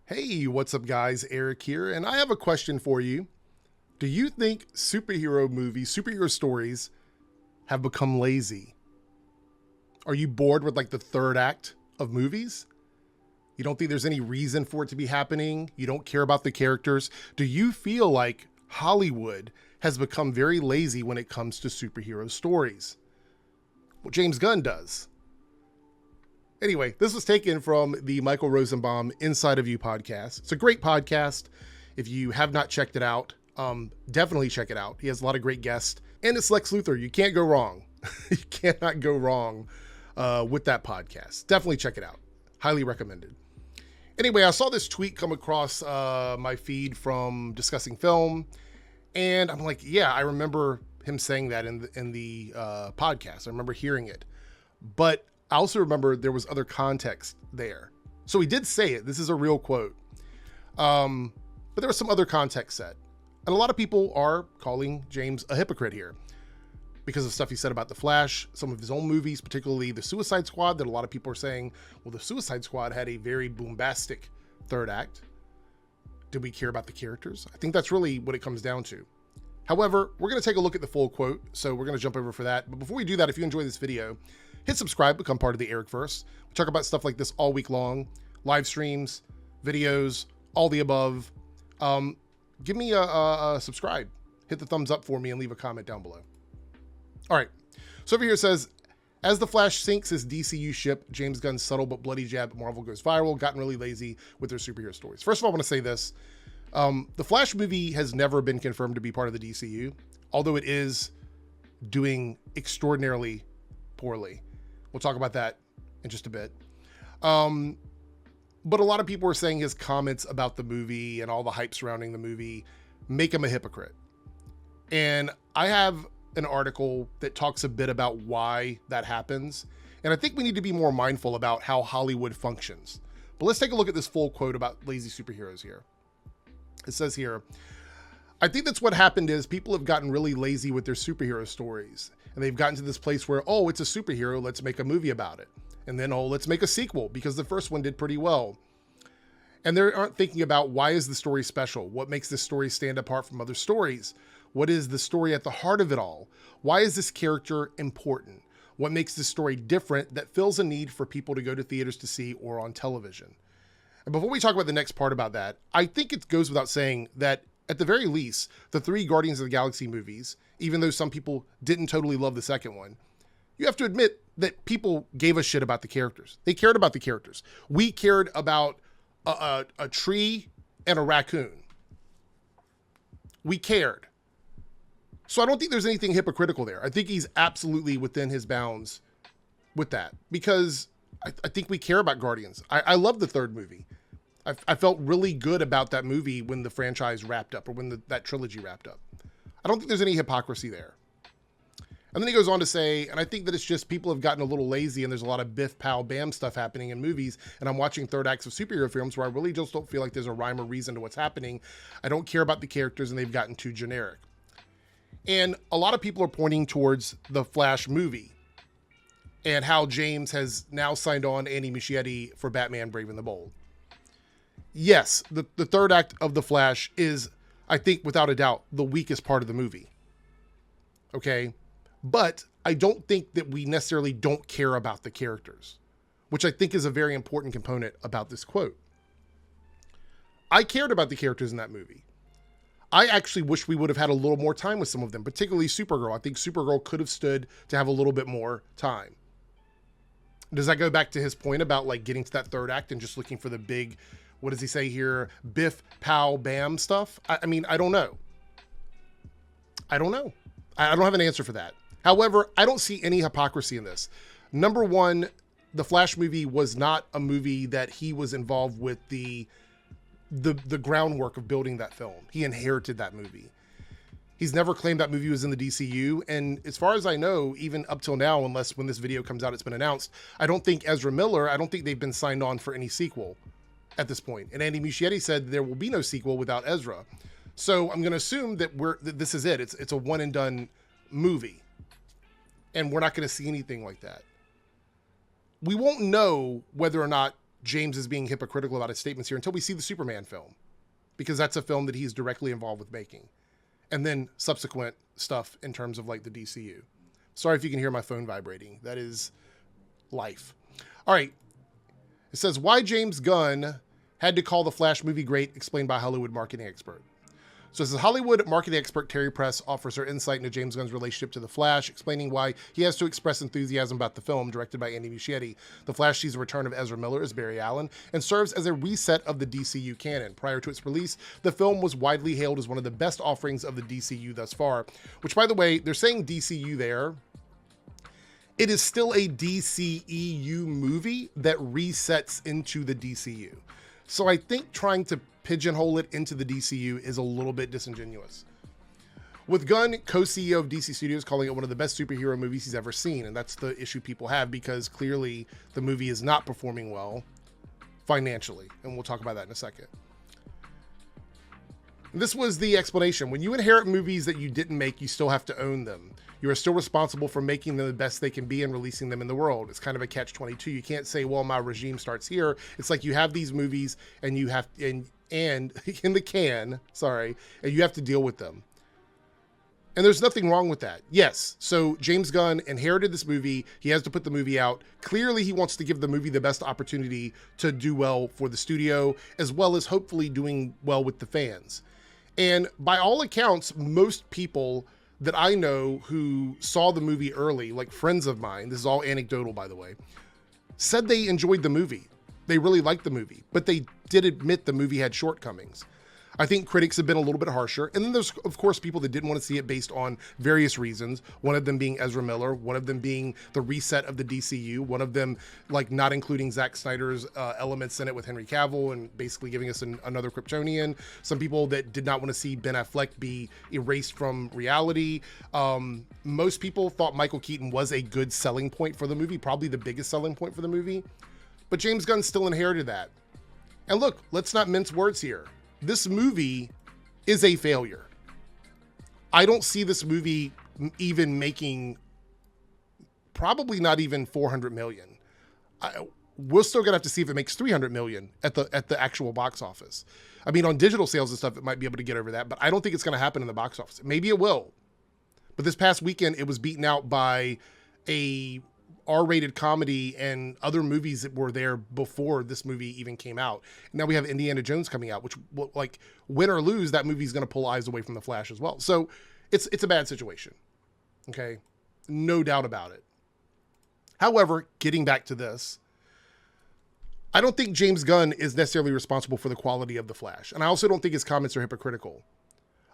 Hey, what's up, guys? Eric here, and I have a question for you. Do you think superhero movies, superhero stories have become lazy? Are you bored with like the third act of movies? You don't think there's any reason for it to be happening? You don't care about the characters? Do you feel like Hollywood has become very lazy when it comes to superhero stories? Well, James Gunn does. Anyway, this was taken from the Michael Rosenbaum Inside of You podcast. It's a great podcast. If you have not checked it out, definitely check it out. He has a lot of great guests, and it's Lex Luthor. You can't go wrong. You cannot go wrong with that podcast. Definitely check it out. Highly recommended. Anyway, I saw this tweet come across my feed from Discussing Film, and I'm like, yeah, I remember him saying that in the podcast. I remember hearing it, but I also remember there was other context there. So he did say it. This is a real quote. But there was some other context set. And a lot of people are calling James a hypocrite here because of stuff he said about The Flash, some of his own movies, particularly The Suicide Squad, that a lot of people are saying, well, The Suicide Squad had a very bombastic third act. Did we care about the characters? I think that's really what it comes down to. However, we're going to take a look at the full quote, so we're going to jump over for that. But before we do that, if you enjoy this video, hit subscribe, become part of the Airrickverse. We talk about stuff like this all week long, live streams, videos, all the above. Give me a subscribe, hit the thumbs up for me, and leave a comment down below. All right, so over here it says, as The Flash sinks his DCU ship, James Gunn's subtle but bloody jab at Marvel goes viral, gotten really lazy with their superhero stories. First of all, I want to say this. The Flash movie has never been confirmed to be part of the DCU, although it is doing extraordinarily poorly. We'll talk about that in just a bit. But a lot of people are saying his comments about the movie and all the hype surrounding the movie make him a hypocrite. And I have an article that talks a bit about why that happens. And I think we need to be more mindful about how Hollywood functions. But let's take a look at this full quote about lazy superheroes here. It says here, I think that's what happened is people have gotten really lazy with their superhero stories. And they've gotten to this place where, oh, it's a superhero, let's make a movie about it. And then, oh, let's make a sequel because the first one did pretty well. And they aren't thinking about why is the story special? What makes this story stand apart from other stories? What is the story at the heart of it all? Why is this character important? What makes this story different that fills a need for people to go to theaters to see or on television? And before we talk about the next part about that, I think it goes without saying that at the very least, the 3 Guardians of the Galaxy movies, even though some people didn't totally love the second one, you have to admit that people gave a shit about the characters. They cared about the characters. We cared about a tree and a raccoon. We cared. So I don't think there's anything hypocritical there. I think he's absolutely within his bounds with that because I think we care about Guardians. I love the third movie. I felt really good about that movie when the franchise wrapped up or when that trilogy wrapped up. I don't think there's any hypocrisy there. And then he goes on to say, and I think that it's just people have gotten a little lazy and there's a lot of biff, pow, bam stuff happening in movies. And I'm watching third acts of superhero films where I really just don't feel like there's a rhyme or reason to what's happening. I don't care about the characters and they've gotten too generic. And a lot of people are pointing towards the Flash movie and how James has now signed on Andy Muschietti for Batman Brave and the Bold. Yes, the third act of The Flash is, I think, without a doubt, the weakest part of the movie. Okay? But I don't think that we necessarily don't care about the characters, which I think is a very important component about this quote. I cared about the characters in that movie. I actually wish we would have had a little more time with some of them, particularly Supergirl. I think Supergirl could have stood to have a little bit more time. Does that go back to his point about like getting to that third act and just looking for the big, what does he say here? Biff, pow, bam stuff? I mean, I don't know. I don't know. I don't have an answer for that. However, I don't see any hypocrisy in this. Number one, the Flash movie was not a movie that he was involved with the groundwork of building that film. He inherited that movie. He's never claimed that movie was in the DCU. And as far as I know, even up till now, unless when this video comes out, it's been announced, I don't think Ezra Miller, I don't think they've been signed on for any sequel at this point. And Andy Muschietti said there will be no sequel without Ezra. So I'm going to assume that this is it. It's a one and done movie. And we're not going to see anything like that. We won't know whether or not James is being hypocritical about his statements here until we see the Superman film, because that's a film that he's directly involved with making. And then subsequent stuff in terms of like the DCU. Sorry if you can hear my phone vibrating. That is life. All right. It says, why James Gunn had to call the Flash movie great, explained by Hollywood marketing expert. So this is Hollywood marketing expert Terry Press offers her insight into James Gunn's relationship to The Flash, explaining why he has to express enthusiasm about the film, directed by Andy Muschietti. The Flash sees the return of Ezra Miller as Barry Allen and serves as a reset of the DCU canon. Prior to its release, the film was widely hailed as one of the best offerings of the DCU thus far, which, by the way, they're saying DCU there. It is still a DCEU movie that resets into the DCU. So I think trying to pigeonhole it into the DCU is a little bit disingenuous. With Gunn, co-CEO of DC Studios, calling it one of the best superhero movies he's ever seen. And that's the issue people have, because clearly the movie is not performing well financially. And we'll talk about that in a second. This was the explanation. When you inherit movies that you didn't make, you still have to own them. You are still responsible for making them the best they can be and releasing them in the world. It's kind of a catch-22. You can't say, well, my regime starts here. It's like you have these movies and you have, and in the can, sorry, and you have to deal with them. And there's nothing wrong with that. Yes, so James Gunn inherited this movie. He has to put the movie out. Clearly, he wants to give the movie the best opportunity to do well for the studio, as well as hopefully doing well with the fans. And by all accounts, most people that I know who saw the movie early, like friends of mine, this is all anecdotal, by the way, said they enjoyed the movie. They really liked the movie, but they did admit the movie had shortcomings. I think critics have been a little bit harsher. And then there's, of course, people that didn't want to see it based on various reasons. One of them being Ezra Miller, one of them being the reset of the DCU, one of them like not including Zack Snyder's elements in it with Henry Cavill and basically giving us another Kryptonian. Some people that did not want to see Ben Affleck be erased from reality. Most people thought Michael Keaton was a good selling point for the movie, probably the biggest selling point for the movie. But James Gunn still inherited that. And look, let's not mince words here. This movie is a failure. I don't see this movie even making, probably not even 400 million. We're still gonna have to see if it makes 300 million at the actual box office. I mean, on digital sales and stuff, it might be able to get over that, but I don't think it's gonna happen in the box office. Maybe it will. But this past weekend, it was beaten out by a R-rated comedy and other movies that were there before this movie even came out. Now we have Indiana Jones coming out, which, like, win or lose, that movie's going to pull eyes away from The Flash as well. So it's a bad situation. Okay, no doubt about it. However, getting back to this, I don't think James Gunn is necessarily responsible for the quality of The Flash, and I also don't think his comments are hypocritical.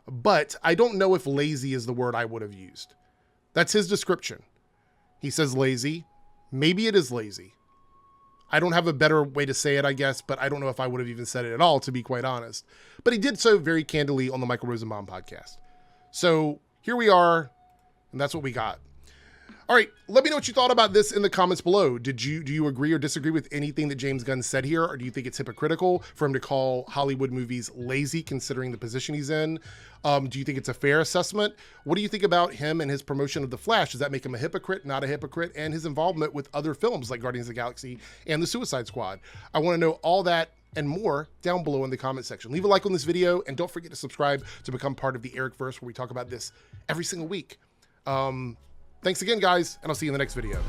But I don't know if lazy is the word I would have used. That's his description. He says lazy. Maybe it is lazy. I don't have a better way to say it, I guess, but I don't know if I would have even said it at all, to be quite honest. But he did so very candidly on the Michael Rosenbaum podcast. So here we are, and that's what we got. All right, let me know what you thought about this in the comments below. Do you agree or disagree with anything that James Gunn said here, or do you think it's hypocritical for him to call Hollywood movies lazy, considering the position he's in? Do you think it's a fair assessment? What do you think about him and his promotion of The Flash? Does that make him a hypocrite, not a hypocrite, and his involvement with other films like Guardians of the Galaxy and The Suicide Squad? I want to know all that and more down below in the comment section. Leave a like on this video, and don't forget to subscribe to become part of the Airrickverse, where we talk about this every single week. Thanks again, guys, and I'll see you in the next video.